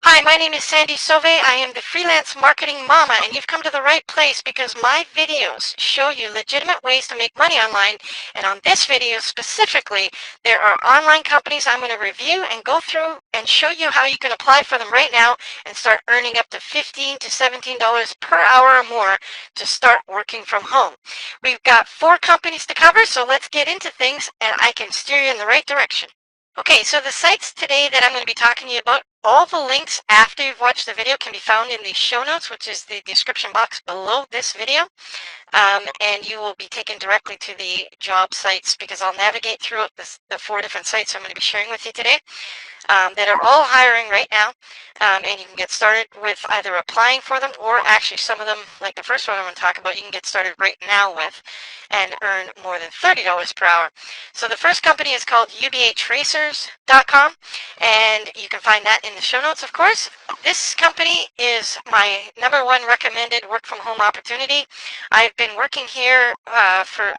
Hi, my name is Sandy Sove. I am the freelance marketing mama, and you've come to the right place because my videos show you legitimate ways to make money online. And on this video specifically, there are online companies I'm going to review and go through and show you how you can apply for them right now and start earning up to $15 to $17 per hour or more to start working from home. We've got 4 companies to cover, so let's get into things and I can steer you in the right direction. Okay, so the sites today that I'm going to be talking to you about, all the links after you've watched the video can be found in the show notes, which is the description box below this video. And you will be taken directly to the job sites because I'll navigate through the 4 different sites I'm going to be sharing with you today. That are all hiring right now, and you can get started with either applying for them or actually some of them, like the first one I'm going to talk about, you can get started right now with and earn more than $30 per hour. So the first company is called UBA Tracers.com, and you can find that in the show notes, of course. This company is my #1 recommended work from home opportunity. I've been working here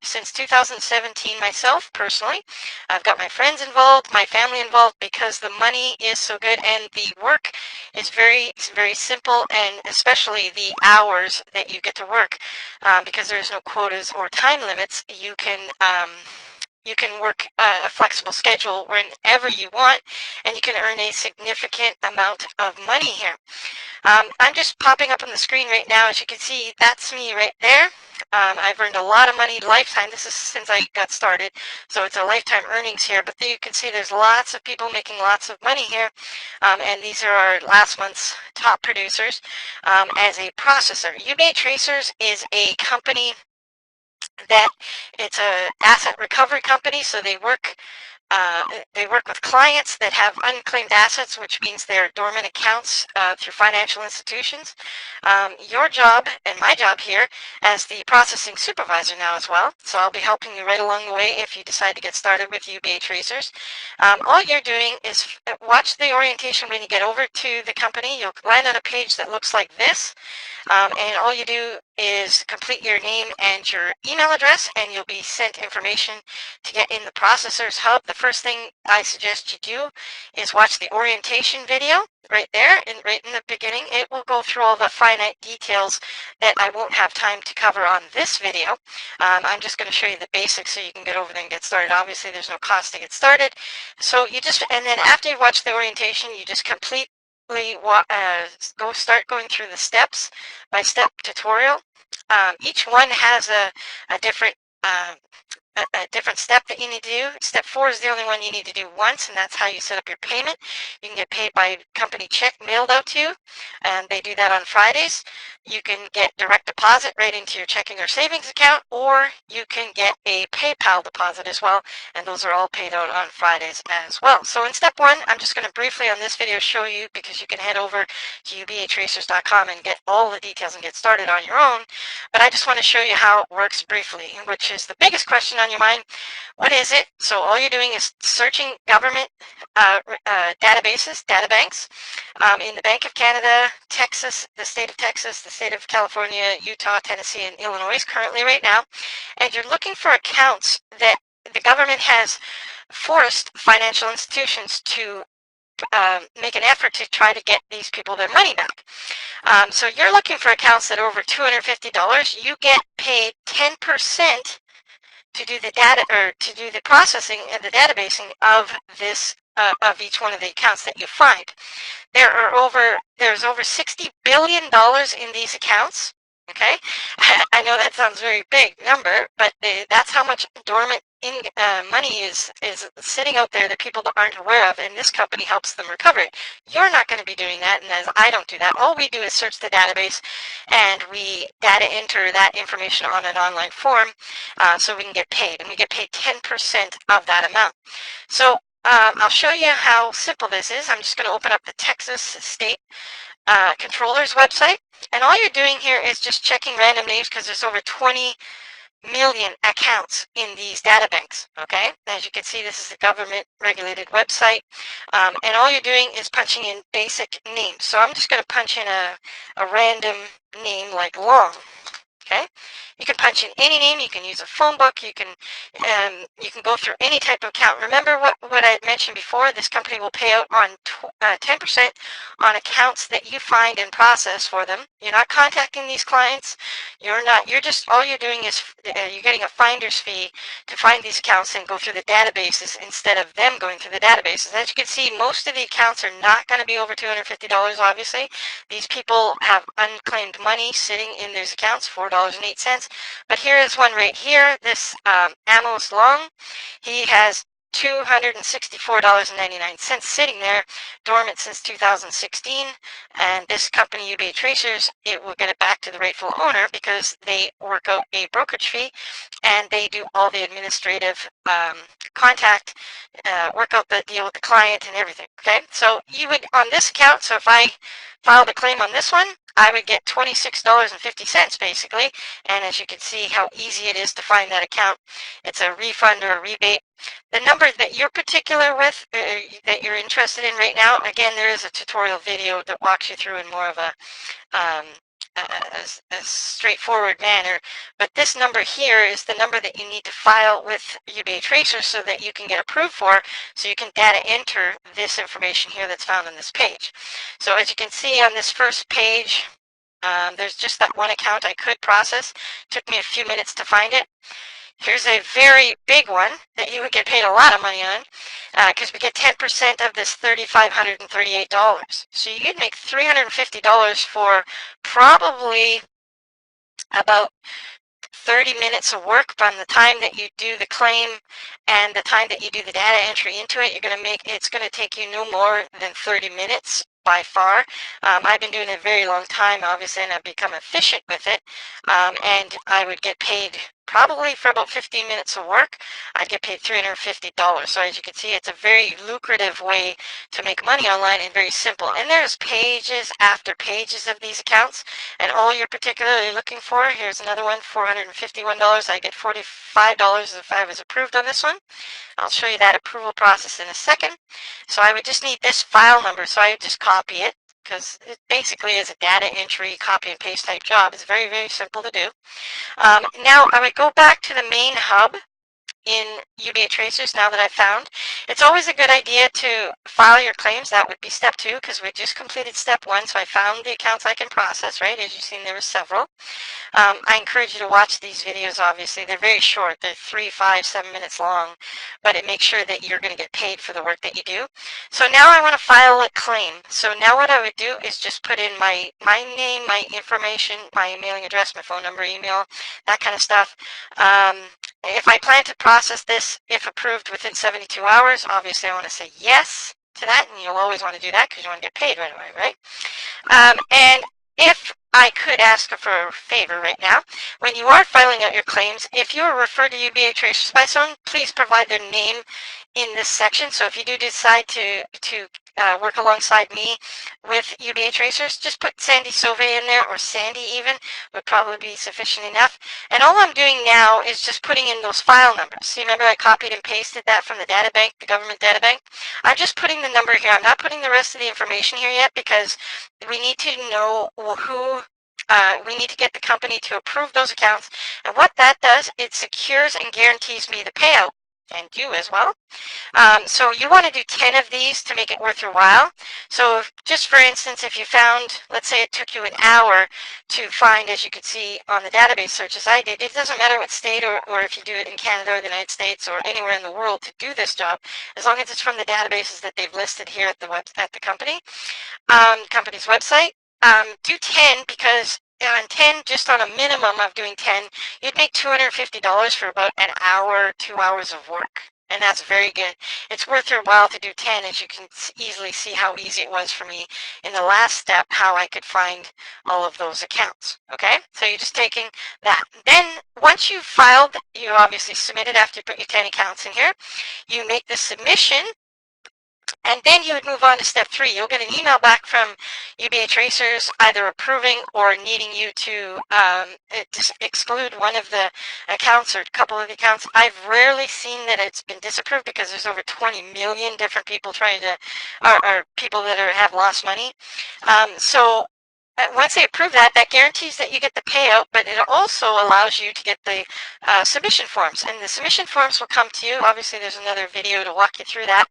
since 2017 myself personally. I've got my friends involved, my family involved, because the money is so good and the work is very, very simple, and especially the hours that you get to work, because there's no quotas or time limits. You can work a flexible schedule whenever you want, and you can earn a significant amount of money here. I'm just popping up on the screen right now. As you can see, that's me right there. I've earned a lot of money lifetime. This is since I got started, so it's a lifetime earnings here. But there you can see there's lots of people making lots of money here, and these are our last month's top producers as a processor. UBA Tracers is a company that it's a asset recovery company, so they work with clients that have unclaimed assets, which means they're dormant accounts through financial institutions. Your job and my job here as the processing supervisor now as well, so I'll be helping you right along the way if you decide to get started with UBA Tracers. All you're doing is watch the orientation. When you get over to the company, you'll land on a page that looks like this, and all you do is complete your name and your email address, and you'll be sent information to get in the processor's hub. The first thing I suggest you do is watch the orientation video right there, and right in the beginning it will go through all the finite details that I won't have time to cover on this video. I'm just going to show you the basics so you can get over there and get started. Obviously there's no cost to get started, so and then after you watch the orientation, you just start going through the step-by-step tutorial. Each one has a different step that you need to do. Step 4 is the only one you need to do once, and that's how you set up your payment. You can get paid by company check mailed out to you, and they do that on Fridays. You can get direct deposit right into your checking or savings account, or you can get a PayPal deposit as well, and those are all paid out on Fridays as well. So in step 1, I'm just going to briefly on this video show you, because you can head over to ubatracers.com and get all the details and get started on your own, but I just want to show you how it works briefly, which is the biggest question on your mind. What is it? So all you're doing is searching government databases, databanks, in the Bank of Canada, Texas, the state of Texas, the state of California, Utah, Tennessee, and Illinois currently right now, and you're looking for accounts that the government has forced financial institutions to make an effort to try to get these people their money back. So you're looking for accounts that are over $250. You get paid 10% to do the data, or to do the processing and the databasing of this of each one of the accounts that you find. There's over $60 billion in these accounts. Okay, I know that sounds very big number, but that's how much dormant money is sitting out there that people aren't aware of, and this company helps them recover it. You're not going to be doing that, and as I don't do that. All we do is search the database, and we data enter that information on an online form, so we can get paid, and we get paid 10% of that amount. So I'll show you how simple this is. I'm just going to open up the Texas State Controller's website, and all you're doing here is just checking random names, because there's over 20 million accounts in these data banks. Okay, as you can see, this is a government regulated website, and all you're doing is punching in basic names. So I'm just going to punch in a random name like Long. Okay, you can punch in any name. You can use a phone book. You can go through any type of account. Remember what I had mentioned before. This company will pay out on 10% on accounts that you find and process for them. You're not contacting these clients. You're not. You're just all you're doing is you're getting a finder's fee to find these accounts and go through the databases instead of them going through the databases. As you can see, most of the accounts are not going to be over $250. Obviously, these people have unclaimed money sitting in these accounts, $4.08. But here is one right here. This Amos Long, he has $264.99 sitting there, dormant since 2016. And this company, UBA Tracers, it will get it back to the rightful owner because they work out a brokerage fee and they do all the administrative contact, work out the deal with the client and everything. Okay, so you would on this account. So if I filed a claim on this one, I would get $26.50 basically. And as you can see how easy it is to find that account, it's a refund or a rebate. The number that you're particular with, that you're interested in right now, again, there is a tutorial video that walks you through in more of a straightforward manner. But this number here is the number that you need to file with UBA Tracers so that you can get approved for, so you can data enter this information here that's found on this page. So as you can see on this first page, there's just that one account I could process. Took me a few minutes to find it. Here's a very big one that you would get paid a lot of money on because we get 10% of this $3,538. So you could make $350 for probably about 30 minutes of work from the time that you do the claim and the time that you do the data entry into it. It's going to take you no more than 30 minutes by far. I've been doing it a very long time, obviously, and I've become efficient with it. And I would get paid probably for about 15 minutes of work. I'd get paid $350. So as you can see, it's a very lucrative way to make money online and very simple. And there's pages after pages of these accounts. And all you're particularly looking for, here's another one, $451. I get $45 if I was approved on this one. I'll show you that approval process in a second. So I would just need this file number. So I would just copy it because it basically is a data entry, copy and paste type job. It's very, very simple to do. Now I would go back to the main hub in UBA Tracers now that I've found. It's always a good idea to file your claims. That would be step 2 because we just completed step 1. So I found the accounts I can process, right? As you've seen, there were several. I encourage you to watch these videos, obviously. They're very short. They're 3, 5, 7 minutes long, but it makes sure that you're going to get paid for the work that you do. So now I want to file a claim. So now what I would do is just put in my name, my information, my mailing address, my phone number, email, that kind of stuff. If I plan to process this, if approved within 72 hours, obviously I want to say yes to that, and you'll always want to do that because you want to get paid right away, right? And if I could ask for a favor right now, when you are filing out your claims, if you are referred to UBA Tracers by someone, please provide their name in this section. So if you do decide to work alongside me with UBA Tracers, just put Sandy Sauve in there, or Sandy even, would probably be sufficient enough. And all I'm doing now is just putting in those file numbers. See, remember I copied and pasted that from the data bank, the government data bank? I'm just putting the number here. I'm not putting the rest of the information here yet because we need to know who, we need to get the company to approve those accounts. And what that does, it secures and guarantees me the payout, and you as well. So you want to do 10 of these to make it worth your while. So just for instance, if you found, let's say it took you an hour to find, as you could see on the database searches I did, it doesn't matter what state or if you do it in Canada or the United States or anywhere in the world to do this job, as long as it's from the databases that they've listed here at the company's website. Do 10 because on 10, just on a minimum of doing 10, you'd make $250 for about an hour, 2 hours of work. And that's very good. It's worth your while to do 10, as you can easily see how easy it was for me in the last step, how I could find all of those accounts. Okay, so you're just taking that. Then once you've filed, you obviously submit it after you put your 10 accounts in here. You make the submission. And then you would move on to step 3. You'll get an email back from UBA Tracers either approving or needing you to exclude one of the accounts or a couple of the accounts. I've rarely seen that it's been disapproved because there's over 20 million different people trying to, or people that have lost money. So once they approve that, that guarantees that you get the payout, but it also allows you to get the submission forms. And the submission forms will come to you. Obviously, there's another video to walk you through that.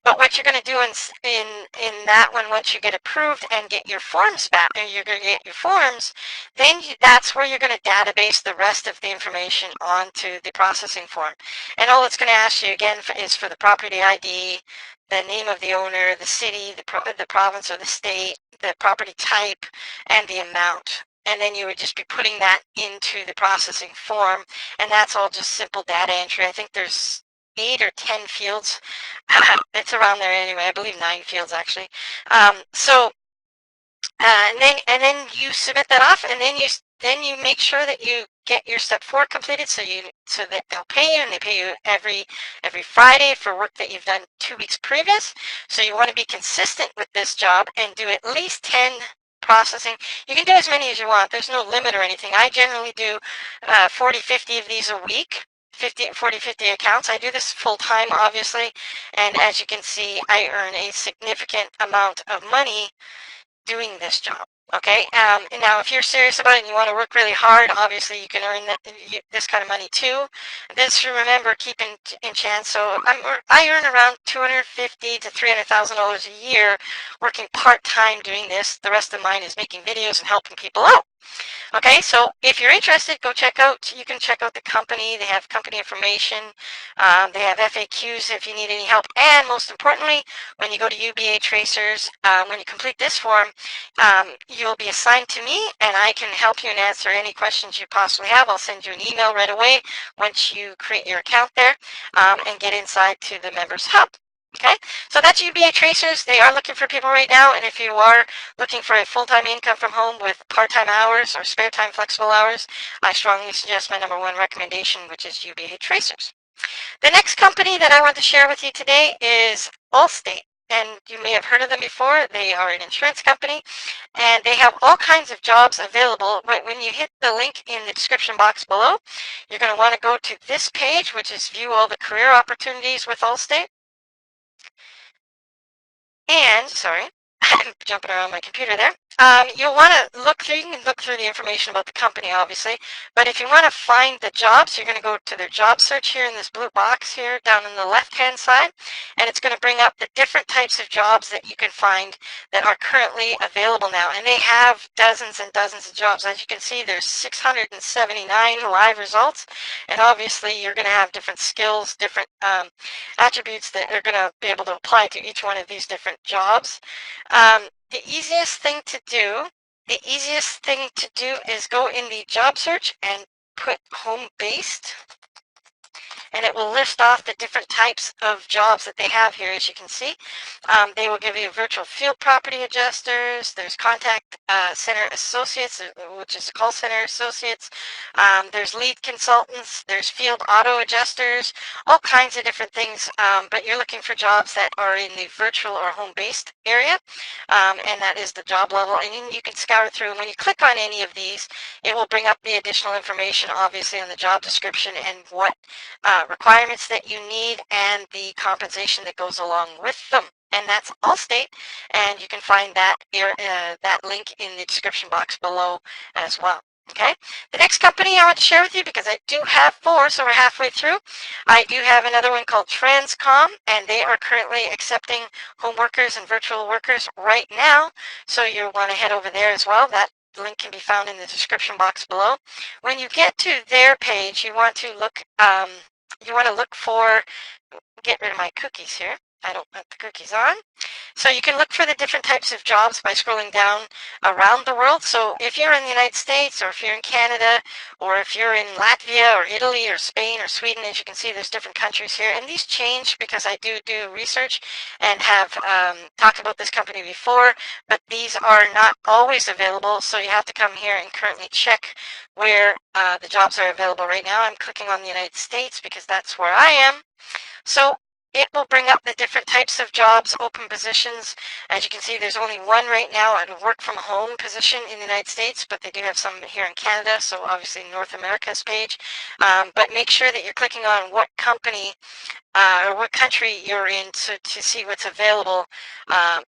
But what you're going to do in that one, once you get approved and get your forms back, or you're going to get your forms, then that's where you're going to database the rest of the information onto the processing form. And all it's going to ask you again is for the property ID, the name of the owner, the city, the province or the state, the property type, and the amount. And then you would just be putting that into the processing form, and that's all just simple data entry. I think there's 8 or 10 fields. It's around there anyway. I believe 9 fields actually. And then you submit that off, and then you make sure that you get your step 4 completed, so that they'll pay you, and they pay you every Friday for work that you've done 2 weeks previous. So you want to be consistent with this job and do at least 10 processing. You can do as many as you want. There's no limit or anything. I generally do 40, 50 of these a week. 40, 50 accounts. I do this full time, obviously, and as you can see, I earn a significant amount of money doing this job. Okay, and now if you're serious about it and you want to work really hard, obviously you can earn this kind of money too. This, remember, keep in chance. So I earn around $250,000 to $300,000 a year working part-time doing this. The rest of mine is making videos and helping people out. Okay, so if you're interested, you can check out the company. They have company information. They have FAQs if you need any help. And most importantly, when you go to UBA Tracers, when you complete this form, you'll be assigned to me, and I can help you and answer any questions you possibly have. I'll send you an email right away once you create your account there and get inside to the Members Hub. Okay, so that's UBA Tracers. They are looking for people right now, and if you are looking for a full-time income from home with part-time hours or spare time flexible hours, I strongly suggest my #1 recommendation, which is UBA Tracers. The next company that I want to share with you today is Allstate, and you may have heard of them before. They are an insurance company, and they have all kinds of jobs available. But when you hit the link in the description box below, you're going to want to go to this page, which is View All the Career Opportunities with Allstate. And, sorry, I'm jumping around my computer there. You'll want to you can look through the information about the company, obviously, but if you want to find the jobs, you're going to go to their job search here in this blue box here down on the left-hand side, and it's going to bring up the different types of jobs that you can find that are currently available now, and they have dozens and dozens of jobs. As you can see, there's 679 live results, and obviously you're going to have different skills, different attributes that are going to be able to apply to each one of these different jobs. The easiest thing to do is go in the job search and put home-based, and it will list off the different types of jobs that they have here. As you can see, they will give you virtual field property adjusters. There's contact center associates, which is call center associates. There's lead consultants. There's field auto adjusters, all kinds of different things. But you're looking for jobs that are in the virtual or home-based area, and that is the job level. And you can scour through, and when you click on any of these, it will bring up the additional information, obviously, on the job description and what requirements that you need and the compensation that goes along with them. And that's Allstate, and you can find that link in the description box below as well. Okay, the next company I want to share with you, because I do have 4, so we're halfway through. I do have another one called Transcom, and they are currently accepting home workers and virtual workers right now, so you'll want to head over there as well. That link can be found in the description box below. When you get to their page, you want to look for, get rid of my cookies here. I don't want the cookies on. So you can look for the different types of jobs by scrolling down around the world. So if you're in the United States, or if you're in Canada, or if you're in Latvia or Italy or Spain or Sweden, as you can see, there's different countries here. And these change because I do research and have talked about this company before, but these are not always available. So you have to come here and currently check where the jobs are available right now. I'm clicking on the United States because that's where I am. So it will bring up the different types of jobs, open positions. As you can see, there's only one right now, a work from home position in the United States, but they do have some here in Canada, so obviously North America's page. But make sure that you're clicking on what company or what country you're in to see what's available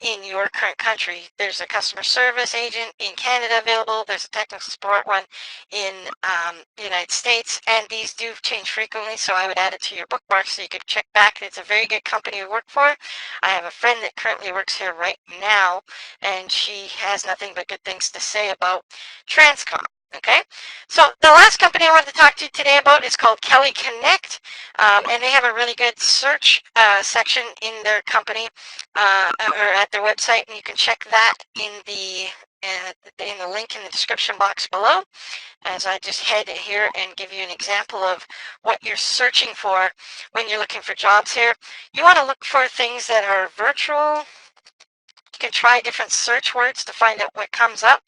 in your current country. There's a customer service agent in Canada available. There's a technical support one in the United States, and these do change frequently, so I would add it to your bookmark so you could check back. It's a very good company to work for. I have a friend that currently works here right now, and she has nothing but good things to say about Transcom. Okay, so the last company I wanted to talk to you today about is called Kelly Connect, and they have a really good search section in their company or at their website, and you can check that in the link in the description box below, as I just head here and give you an example of what you're searching for when you're looking for jobs here. You want to look for things that are virtual. You can try different search words to find out what comes up.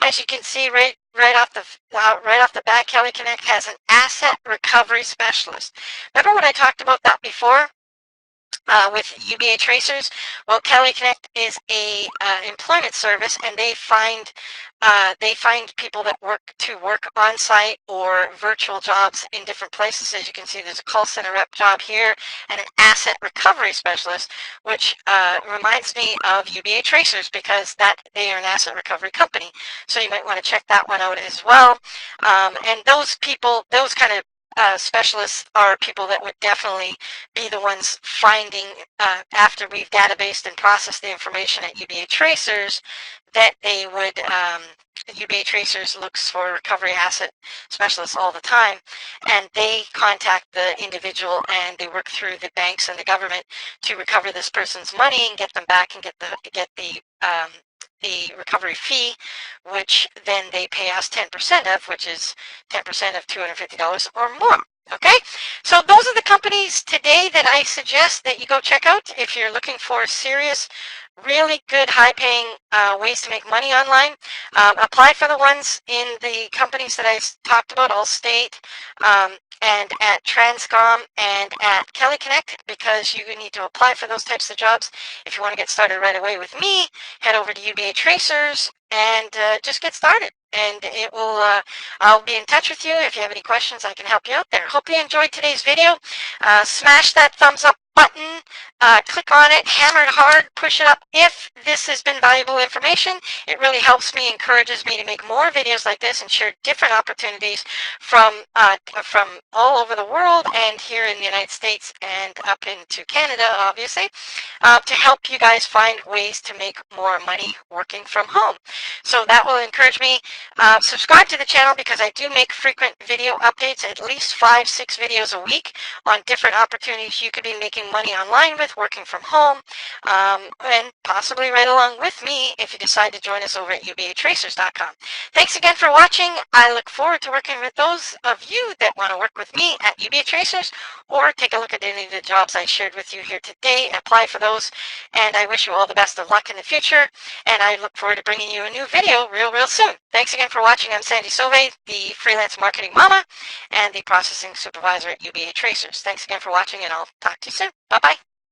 As you can see right off the bat, Kelly Connect has an asset recovery specialist. Remember when I talked about that before with UBA Tracers? Well, Kelly Connect is a employment service, and they find people that work on site or virtual jobs in different places. As you can see, there's a call center rep job here and an asset recovery specialist, which reminds me of UBA Tracers because they are an asset recovery company. So you might want to check that one out as well. And those kind of specialists are people that would definitely be the ones finding, after we've databased and processed the information at UBA Tracers, that they would, UBA Tracers looks for recovery asset specialists all the time, and they contact the individual and they work through the banks and the government to recover this person's money and get them back and get the recovery fee, which then they pay us 10% of, which is 10% of $250 or more. Okay, so those are the companies today that I suggest that you go check out if you're looking for serious, really good, high-paying ways to make money online. Apply for the ones in the companies that I talked about, Allstate, and at Transcom and at Kelly Connect, because you need to apply for those types of jobs. If you want to get started right away with me, head over to UBA Tracers and just get started. And it will, I'll be in touch with you. If you have any questions, I can help you out there. Hope you enjoyed today's video. Smash that thumbs up button, click on it, hammer it hard, push it up if this has been valuable information. It really helps me, encourages me to make more videos like this and share different opportunities from all over the world and here in the United States and up into Canada, obviously, to help you guys find ways to make more money working from home. So that will encourage me. Subscribe to the channel because I do make frequent video updates, at least 5-6 videos a week on different opportunities you could be making money online with, working from home, and possibly right along with me if you decide to join us over at ubatracers.com. Thanks again for watching. I look forward to working with those of you that want to work with me at UBA Tracers, or take a look at any of the jobs I shared with you here today. Apply for those, and I wish you all the best of luck in the future, and I look forward to bringing you a new video real soon. Thanks again for watching. I'm Sandy Sauvé, the freelance marketing mama and the processing supervisor at UBA Tracers. Thanks again for watching, and I'll talk to you soon. Bye-bye.